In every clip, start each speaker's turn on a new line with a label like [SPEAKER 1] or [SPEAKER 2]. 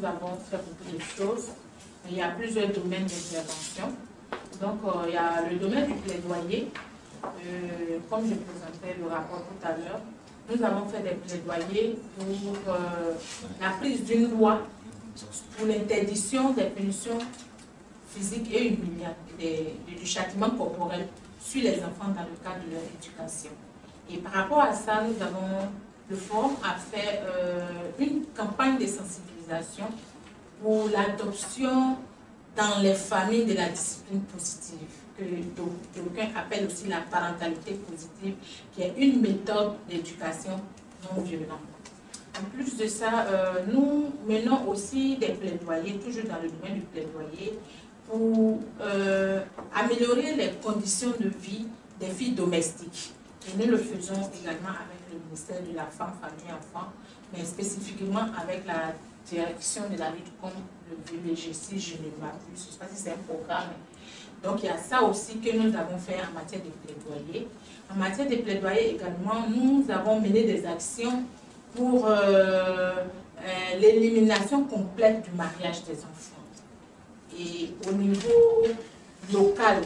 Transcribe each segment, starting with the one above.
[SPEAKER 1] nous avons fait beaucoup de choses. Il y a plusieurs domaines d'intervention. Donc, il y a le domaine du plaidoyer. Comme je présentais le rapport tout à l'heure, nous avons fait des plaidoyers pour la prise d'une loi pour l'interdiction des punitions physiques et humiliantes, du châtiment corporel sur les enfants dans le cadre de leur éducation. Et par rapport à ça, le Forum a fait une campagne de sensibilisation pour l'adoption dans les familles de la discipline positive, que d'aucuns appellent aussi la parentalité positive, qui est une méthode d'éducation non violente. En plus de ça, nous menons aussi des plaidoyers, toujours dans le domaine du plaidoyer, pour améliorer les conditions de vie des filles domestiques. Et nous le faisons également avec le ministère de la Femme, Famille, Enfants, mais spécifiquement avec la direction de la lutte contre le VBG, si je ne m'abuse. Je ne sais pas si c'est un programme. Donc il y a ça aussi que nous avons fait en matière de plaidoyer. En matière de plaidoyer également, nous avons mené des actions pour l'élimination complète du mariage des enfants. Et au niveau local,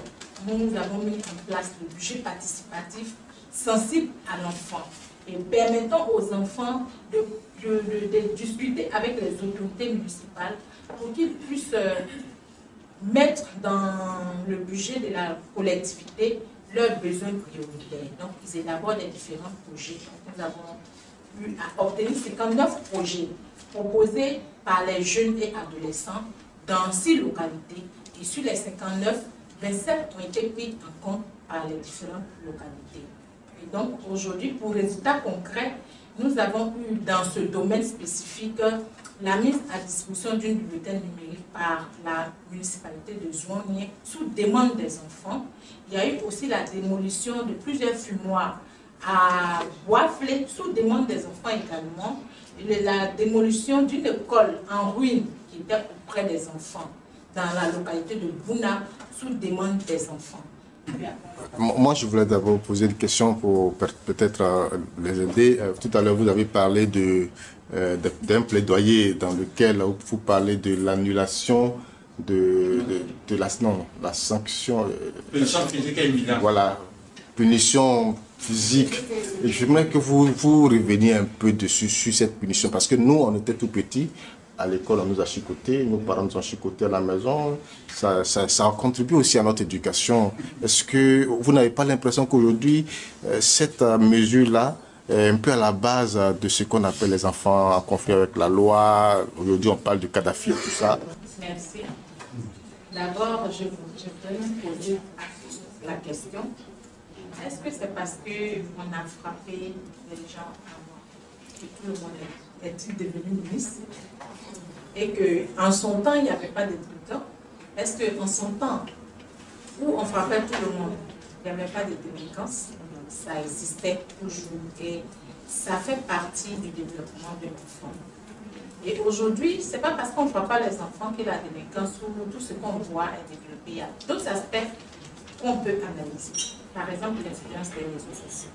[SPEAKER 1] nous avons mis en place le budget participatif sensible à l'enfant et permettant aux enfants de discuter avec les autorités municipales pour qu'ils puissent mettre dans le budget de la collectivité leurs besoins prioritaires. Donc, ils élaborent des différents projets. Nous avons eu à obtenir 59 projets proposés par les jeunes et adolescents dans 6 localités. Et sur les 59, 27 ont été pris en compte par les différentes localités. Et donc, aujourd'hui, pour résultats concrets, nous avons eu dans ce domaine spécifique la mise à disposition d'une bibliothèque numérique par la municipalité de Zouanier sous demande des enfants. Il y a eu aussi la démolition de plusieurs fumoirs à Boisflé sous demande des enfants également. Et la démolition d'une école en ruine qui était auprès des enfants dans la localité de Bouna sous demande des enfants.
[SPEAKER 2] Moi, je voulais d'abord poser une question pour peut-être les aider. Tout à l'heure, vous avez parlé d'un plaidoyer dans lequel vous parlez de l'annulation de la sanction.
[SPEAKER 3] Punition physique et humiliante.
[SPEAKER 2] Voilà, punition physique. Et j'aimerais que vous reveniez un peu dessus, sur cette punition, parce que nous, on était tout petits. À l'école, on nous a chicotés, nos parents nous ont chicotés à la maison. Ça contribue aussi à notre éducation. Est-ce que vous n'avez pas l'impression qu'aujourd'hui, cette mesure-là est un peu à la base de ce qu'on appelle les enfants en conflit avec la loi? Aujourd'hui, on parle de Kadhafi et tout ça.
[SPEAKER 1] Merci. D'abord, je voudrais me poser la question. Est-ce que c'est parce qu'on a frappé les gens avant que tout le monde est-il devenu ministre? Et qu'en son temps, il n'y avait pas de délinquants. Est-ce qu'en son temps, où on frappait tout le monde, il n'y avait pas de délinquance? Ça existait toujours et ça fait partie du développement de l'enfant. Et aujourd'hui, ce n'est pas parce qu'on ne frappe pas les enfants que la délinquance ou tout ce qu'on voit est développé. Il y a d'autres aspects qu'on peut analyser. Par exemple, l'influence des réseaux sociaux.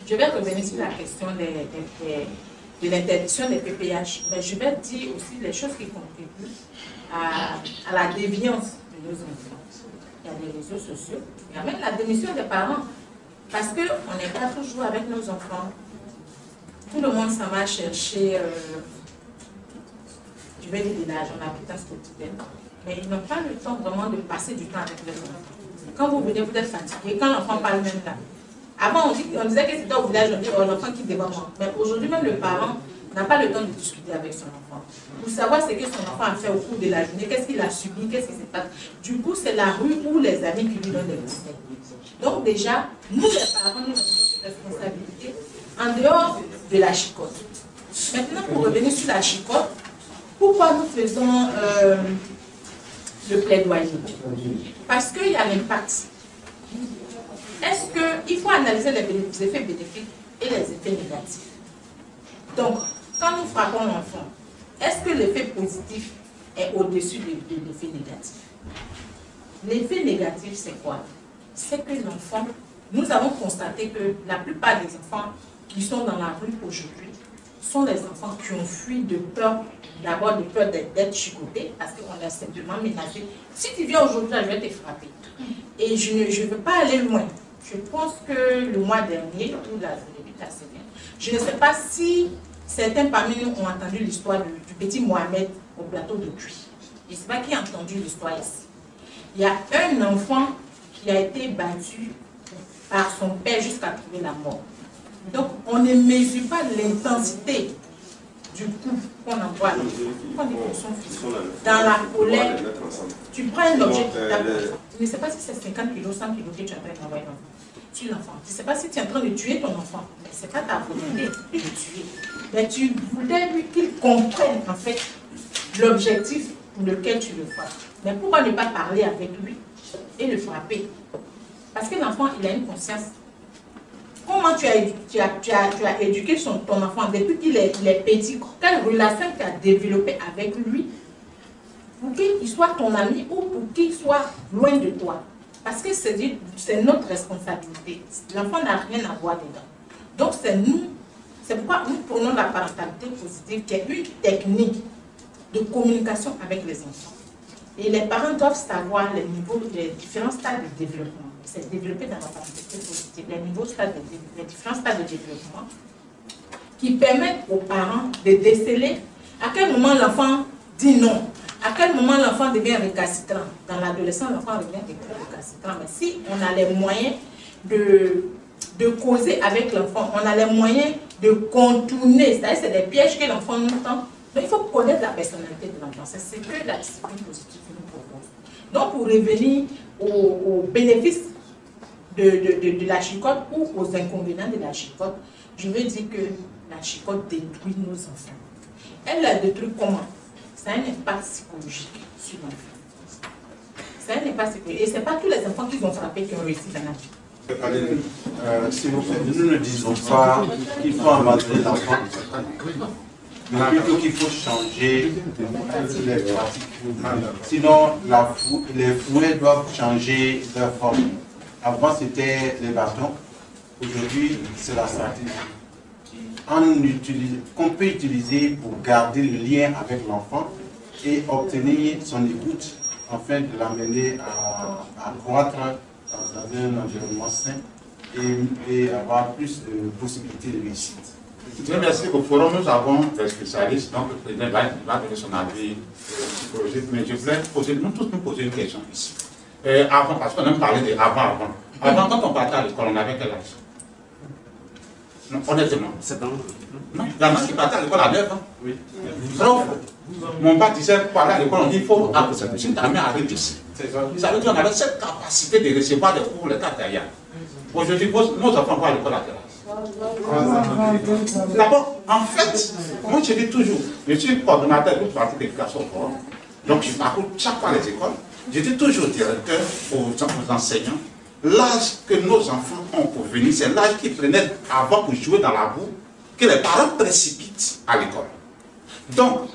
[SPEAKER 1] Je vais revenir sur la question de l'interdiction des PPH, mais je vais dire aussi les choses qui contribuent à la déviance de nos enfants. Il y a les réseaux sociaux, il y a même la démission des parents, parce qu'on n'est pas toujours avec nos enfants. Tout le monde s'en va chercher, je vais dire de l'argent, la puissance quotidienne, mais ils n'ont pas le temps vraiment de passer du temps avec les enfants. Quand vous venez, vous êtes fatigué, quand l'enfant parle même là. Avant, on disait que c'était au village, on dit, oh, l'enfant qui devant moi. Mais aujourd'hui, même le parent n'a pas le temps de discuter avec son enfant. Pour savoir ce que son enfant a fait au cours de la journée, qu'est-ce qu'il a subi, qu'est-ce qui se passe. Du coup, c'est la rue ou les amis qui lui donnent des conseils. Donc déjà, nous les parents, nous avons cette responsabilité en dehors de la chicotte. Maintenant, pour revenir sur la chicotte, pourquoi nous faisons le plaidoyer? Parce qu'il y a l'impact. Est-ce qu'il faut analyser les effets bénéfiques et les effets négatifs? Donc, quand nous frappons l'enfant, est-ce que l'effet positif est au-dessus de l'effet négatif? L'effet négatif, c'est quoi? C'est que l'enfant, nous avons constaté que la plupart des enfants qui sont dans la rue aujourd'hui sont les enfants qui ont fui de peur, d'abord de peur d'être chicotés, parce qu'on est simplement menacé. Si tu viens aujourd'hui, je vais te frapper. Et je ne veux pas aller loin. Je pense que le mois dernier, ou la semaine, je ne sais pas si certains parmi nous ont entendu l'histoire du petit Mohamed au plateau de Cuy. Je ne sais pas qui a entendu l'histoire ici. Il y a un enfant qui a été battu par son père jusqu'à trouver la mort. Donc, on ne mesure pas l'intensité du coup qu'on envoie à l'enfant. Dans la colère, tu prends un objet qui t'apporte. Tu ne sais pas si c'est 50 kg, 100 kg que tu es en train d'envoyer l'enfant. Tu l'enfant. Tu ne sais pas si tu es en train de tuer ton enfant. Mais ce n'est pas ta volonté de le tuer. Mais tu voudrais qu'il comprenne en fait l'objectif pour lequel tu le frappes. Mais pourquoi ne pas parler avec lui et le frapper? Parce que l'enfant, il a une conscience. Comment tu as éduqué ton enfant depuis qu'il est petit? Quelle relation tu as développée avec lui pour qu'il soit ton ami ou pour qu'il soit loin de toi? Parce que c'est notre responsabilité. L'enfant n'a rien à voir dedans. Donc c'est nous, c'est pourquoi nous prenons la parentalité positive qui est une technique de communication avec les enfants. Et les parents doivent savoir les différents stades de développement. C'est développé dans la parentalité positive, les différents stades de développement qui permettent aux parents de déceler à quel moment l'enfant dit non, à quel moment l'enfant devient récalcitrant. Dans l'adolescence, l'enfant devient récalcitrant. Mais si on a les moyens de causer avec l'enfant, on a les moyens de contourner, c'est-à-dire c'est des pièges que l'enfant nous tend. Donc il faut connaître la personnalité de l'enfant. C'est ce que la discipline positive nous propose. Donc pour revenir aux bénéfices de la chicotte ou aux inconvénients de la chicotte, je veux dire que la chicotte détruit nos enfants. Elle la détruit comment? Ça a un impact psychologique sur l'enfant. Ça a un impact psychologique. Et ce n'est pas tous les enfants qui ont frappé qui ont réussi dans la vie.
[SPEAKER 4] S'il vous plaît, nous ne disons pas qu'il faut abandonner l'enfant, mais plutôt qu'il faut changer les pratiques. Sinon, les fouets doivent changer leur forme. Avant, c'était les bâtons. Aujourd'hui, c'est la stratégie qu'on peut utiliser pour garder le lien avec l'enfant et obtenir son écoute afin de l'amener à croître dans un environnement sain et avoir plus de possibilités de réussite.
[SPEAKER 3] Je remercie qu'au forum, nous avons des spécialistes, donc le président va donner son avis psychologique, mais je voulais nous tous nous poser une question ici. Avant, parce qu'on aime parler de avant. Avant, quand on partait à l'école, on avait quel âge? Non, honnêtement. 7 ans. Non, il y en a qui partaient à l'école à 9 ans. Oui. Mon père disait, pour aller à l'école, on dit, il faut que si ta mère arrive ici. Ça veut dire qu'on avait cette capacité de recevoir des cours, les cas derrière. Aujourd'hui, nos enfants vont à l'école à quel âge? D'abord, en fait, moi je dis toujours, je suis coordonnateur de partie d'éducation au forum, donc je parcours chaque fois les écoles, je dis toujours au directeur, aux enseignants, l'âge que nos enfants ont pour venir, c'est l'âge qu'ils prenaient avant pour jouer dans la boue, que les parents précipitent à l'école. Donc,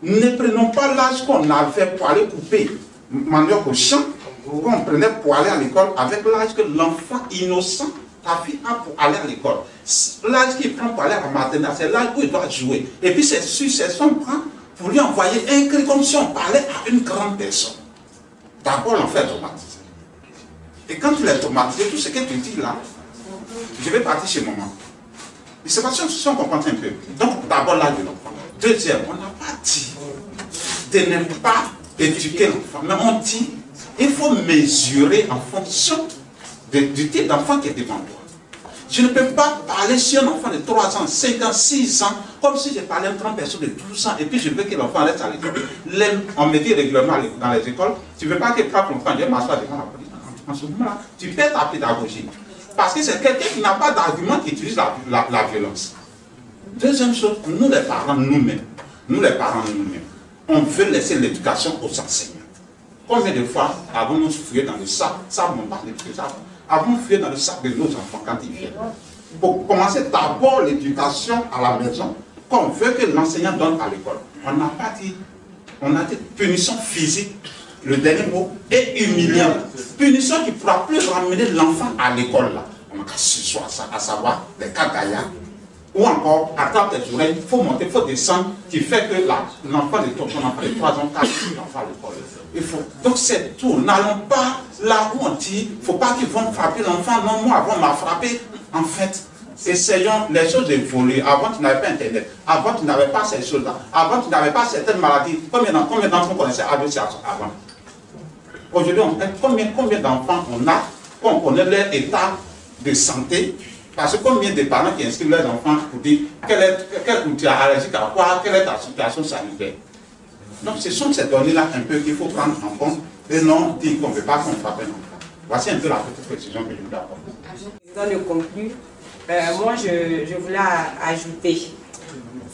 [SPEAKER 3] ne prenons pas l'âge qu'on avait pour aller couper manioc au champ, qu'on prenait pour aller à l'école, avec l'âge que l'enfant innocent, ta fille a pour aller à l'école. L'âge qu'il prend pour aller à la maternelle, c'est l'âge où il doit jouer. Et puis c'est sur son bras pour lui envoyer un cri comme si on parlait à une grande personne. D'abord, l'enfant est traumatisé. Et quand il est traumatisé, tout ce que tu dis là, je vais partir chez maman. Et c'est parce que on comprend un peu. Donc, d'abord l'âge de l'enfant. Deuxième, on n'a pas dit de ne pas éduquer l'enfant, mais on dit il faut mesurer en fonction du type d'enfant qui est devant toi. Je ne peux pas parler sur un enfant de 3 ans, 5 ans, 6 ans, comme si je parlais à une grande personne de 12 ans, et puis je veux que l'enfant reste à l'école. On me dit régulièrement dans les écoles, tu ne veux pas que frappe l'enfant, je vais m'asseoir devant la police. En ce moment-là, tu perds ta pédagogie. Parce que c'est quelqu'un qui n'a pas d'argument qui utilise la violence. Deuxième chose, nous les parents nous-mêmes, on veut laisser l'éducation aux enseignants. Combien de fois avons-nous fouillé dans le sac, ça m'en parle de ça, avons fouillé dans le sac de nos enfants quand ils viennent. Pour commencer d'abord l'éducation à la maison, qu'on veut que l'enseignant donne à l'école. On n'a pas dit, on a dit punition physique, le dernier mot, et humiliant. Punition qui ne pourra plus ramener l'enfant à l'école là. On a qu'à ce soir ça, à savoir les cas gaillards, ou encore attrape tes oreilles, il faut monter, il faut descendre, qui fait que l'enfant de ton enfant de 3 ans, l'enfant à l'école. Donc c'est tout. N'allons pas là où on dit, il ne faut pas qu'ils vont frapper l'enfant. Non, moi avant on m'a frappé. En fait, essayons, les choses évoluent. Avant tu n'avais pas Internet, avant tu n'avais pas ces choses-là, avant tu n'avais pas certaines maladies. Combien d'enfants connaissaient ABC avant? Aujourd'hui, combien d'enfants on a, qu'on connaît leur état de santé? Parce que combien de parents qui inscrivent leurs enfants pour dire tu es allergique à quoi, quelle est ta situation sanitaire? Donc ce sont ces données-là un peu qu'il faut prendre en compte et non dire qu'on ne veut pas qu'on frappe un enfant. Voici un peu la petite précision que je voulais apporter.
[SPEAKER 5] Dans le conclu, moi je voulais ajouter,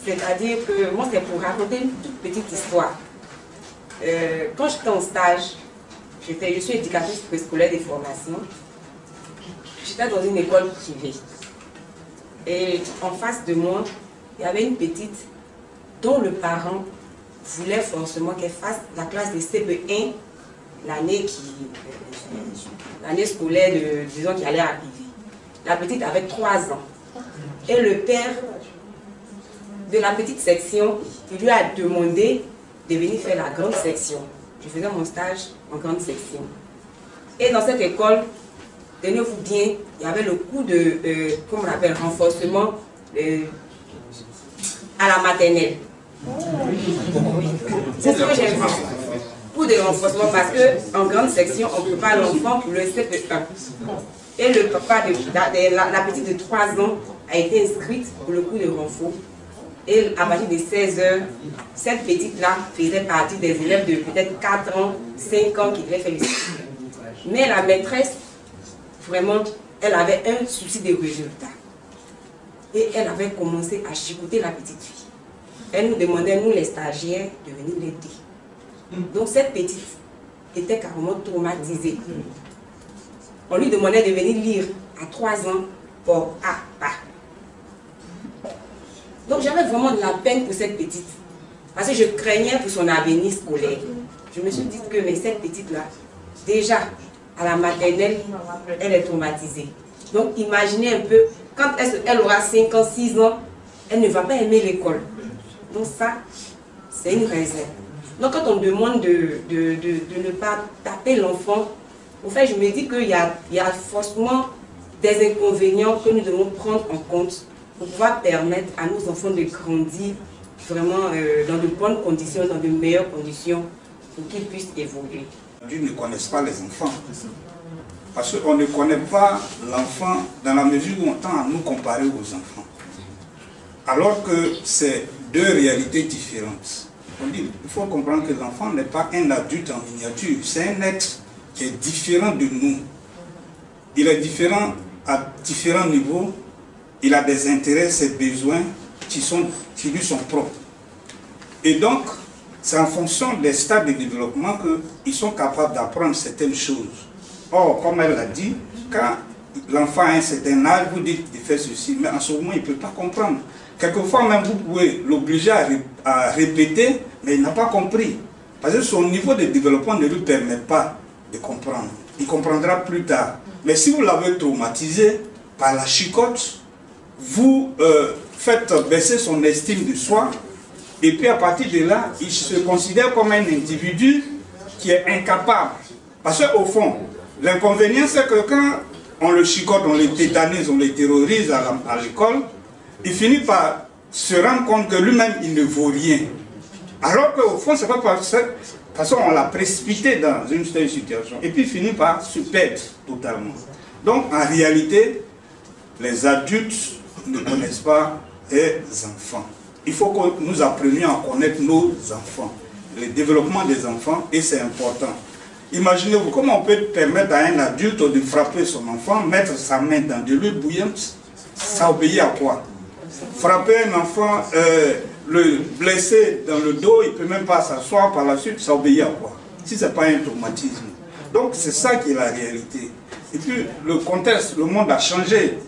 [SPEAKER 5] c'est-à-dire que moi c'est pour raconter une toute petite histoire. Quand j'étais en stage, je suis éducatrice préscolaire de formation. J'étais dans une école privée. Et en face de moi, il y avait une petite dont le parent voulait forcément qu'elle fasse la classe de CP1 l'année scolaire, disons, qui allait arriver. La petite avait 3 ans. Et le père de la petite section, il lui a demandé de venir faire la grande section. Je faisais mon stage en grande section. Et dans cette école, tenez-vous bien, il y avait le cours de, comment on appelle, renforcement à la maternelle. C'est ce que j'ai vu. Cours de renforcement parce qu'en grande section, on prépare l'enfant pour le CP1. Et le papa de la petite de 3 ans a été inscrite pour le cours de renfort. Et à partir de 16 h, cette petite-là faisait partie des élèves de peut-être 4 ans, 5 ans qui devaient faire le CP1. Mais la maîtresse, vraiment, elle avait un souci de résultat. Et elle avait commencé à chicoter la petite fille. Elle nous demandait, nous les stagiaires, de venir l'aider. Donc cette petite était carrément traumatisée. On lui demandait de venir lire à 3 ans pour A, pas. Donc j'avais vraiment de la peine pour cette petite. Parce que je craignais pour son avenir scolaire. Je me suis dit que mais cette petite-là, déjà, à la maternelle, elle est traumatisée. Donc imaginez un peu, quand elle aura 5 ans, 6 ans, elle ne va pas aimer l'école. Donc ça, c'est une réserve. Donc quand on demande de ne pas taper l'enfant, en fait je me dis qu'il y a forcément des inconvénients que nous devons prendre en compte pour pouvoir permettre à nos enfants de grandir vraiment dans de bonnes conditions, dans de meilleures conditions pour qu'ils puissent évoluer.
[SPEAKER 6] Ils ne connaissent pas les enfants. Parce qu'on ne connaît pas l'enfant dans la mesure où on tend à nous comparer aux enfants. Alors que c'est 2 réalités différentes. On dit, il faut comprendre que l'enfant n'est pas un adulte en miniature, c'est un être qui est différent de nous. Il est différent à différents niveaux, il a des intérêts, ses besoins qui lui sont propres. Et donc, c'est en fonction des stades de développement qu'ils sont capables d'apprendre certaines choses. Or, comme elle l'a dit, quand l'enfant a un certain âge, vous dites de faire ceci, mais en ce moment, il ne peut pas comprendre. Quelquefois même, vous pouvez l'obliger à répéter, mais il n'a pas compris. Parce que son niveau de développement ne lui permet pas de comprendre. Il comprendra plus tard. Mais si vous l'avez traumatisé par la chicotte, vous faites baisser son estime de soi, et puis à partir de là, il se considère comme un individu qui est incapable. Parce qu'au fond, l'inconvénient c'est que quand on le chicote, on le tétanise, on le terrorise à l'école, il finit par se rendre compte que lui-même il ne vaut rien. Alors qu'au fond, c'est pas parce qu'on l'a précipité dans une telle situation. Et puis il finit par se perdre totalement. Donc en réalité, les adultes ne connaissent pas les enfants. Il faut que nous apprenions à connaître nos enfants, le développement des enfants, et c'est important. Imaginez-vous comment on peut permettre à un adulte de frapper son enfant, mettre sa main dans de l'eau bouillante, ça obéit à quoi? Frapper un enfant, le blesser dans le dos, il ne peut même pas s'asseoir par la suite, ça obéit à quoi? Si ce n'est pas un traumatisme. Donc c'est ça qui est la réalité. Et puis le contexte, le monde a changé.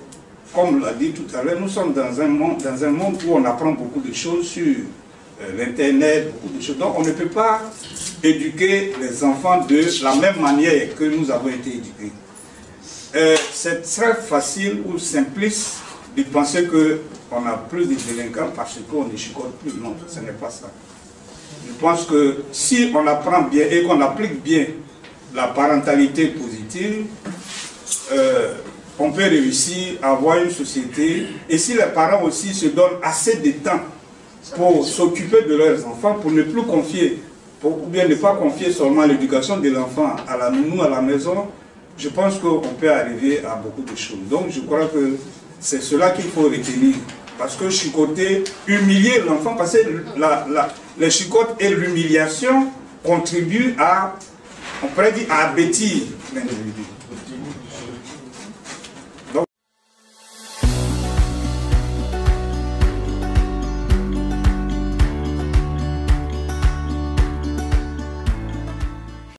[SPEAKER 6] Comme l'a dit tout à l'heure, nous sommes dans un monde où on apprend beaucoup de choses sur l'Internet, beaucoup de choses. Donc on ne peut pas éduquer les enfants de la même manière que nous avons été éduqués. C'est très facile ou simpliste de penser que on a plus de délinquants parce qu'on ne chicote plus. Non, ce n'est pas ça. Je pense que si on apprend bien et qu'on applique bien la parentalité positive, on peut réussir à avoir une société. Et si les parents aussi se donnent assez de temps pour s'occuper de leurs enfants, pour ne plus confier, ou bien ne pas confier seulement l'éducation de l'enfant à la nounou, à la maison, je pense qu'on peut arriver à beaucoup de choses. Donc je crois que c'est cela qu'il faut retenir. Parce que chicoter, humilier l'enfant, parce que les chicotes et l'humiliation contribuent à, on pourrait dire, à abêtir l'individu.